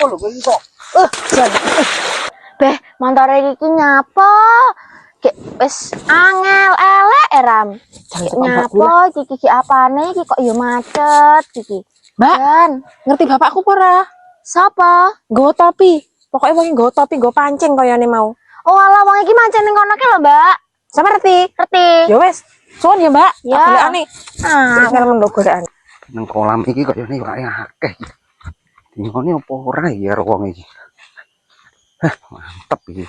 lho kowe iki kok. Jan. Beh, montore iki nyapa? Ki wis angel elek Ram. Nyapa iki apane iki kok ya macet iki. Mbak, Jan, ngerti bapakku ora? sapa? Nggo topi. Pokoknya wong nggo topi, nggo pancing kayane mau. Oh alah wong iki mancing ning kono ki lho, Mbak. Sama ngerti? Ngerti? Ya wes, suwun ya, Mbak. Ya. Golekane. Angel mendo golekane. Nang kolam iki kok yane wae akeh. Dingone apa ora ya wong iki. Mantep iki.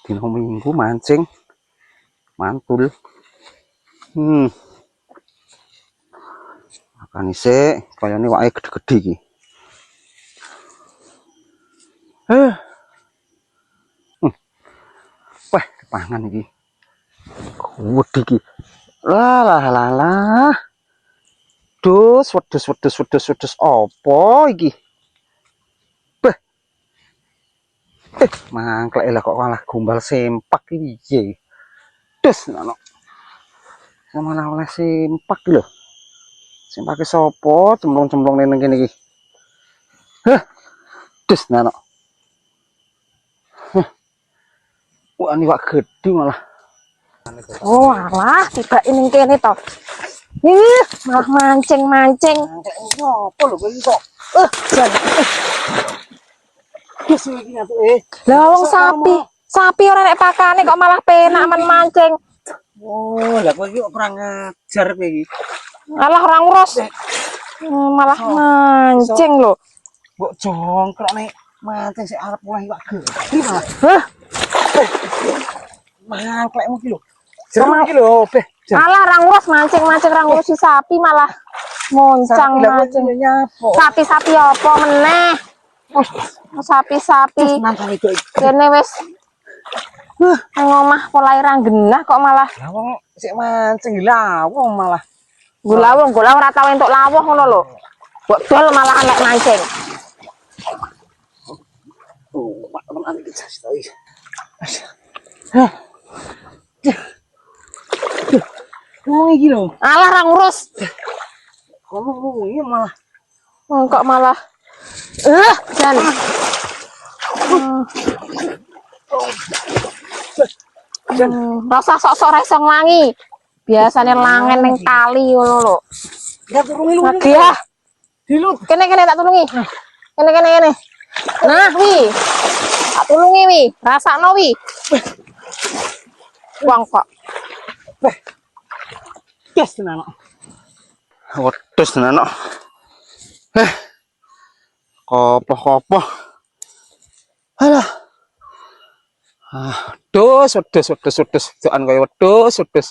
Dino Minggu mancing mantul. Makan isik kayane wae gede-gede iki. Wah, kepangan iki. Wedi iki. Lah. Dus, wedus apa iki? Beh. Mangklek lah kok malah gombal sempak iki piye? Dus, nono. Sama oleh sempak lho. Sempake sapa? Cemplung-cemplung ning kene iki. Dus, nono. Wah, ini wak gede malah. Oh, alah, tiba ning kene to. Malah mancing. Apa lho kowe iki kok? Jan. Dus iki ngatu Lah wong sapi ora nek pakane kok malah penak men mancing. Oh, lah kowe iki kok kurang ajar kowe iki. Alah ora ngurus. Malah mancing lho. Mbok jongkrok nek mancing sik arep mulai wak gede malah. Mangklekmu iki lho. Jeruk iki lho, Beh. Alah ora ngurus mancing ora ngurusi sapi malah moncang mancing. Sapi-sapi apa meneh? Sapi-sapi. Kene wis nang omah polahe ra genah kok malah. Lah wong sik mancing lawong malah. Golawong ora tau entuk lawuh ngono lho. Mbok dol malah nek mancing. Oh, teman iki jas to iki. Wong iki lho. Alah ra ngurus. Ngomong iki malah Kok malah Jan. Rasa sok-sok ra iso nglangi. Biasane langen ning kali ngono lho. enggak turungi lu. Dia. Dilut. Kene tak tulungi. Kene. Nah, wi. Tak tulungi wi. Rasakno wi. Wong kok. Yes tenan. Wedhus tenan. Kopo. Alah. Wedhus. Doan kaya wedhus.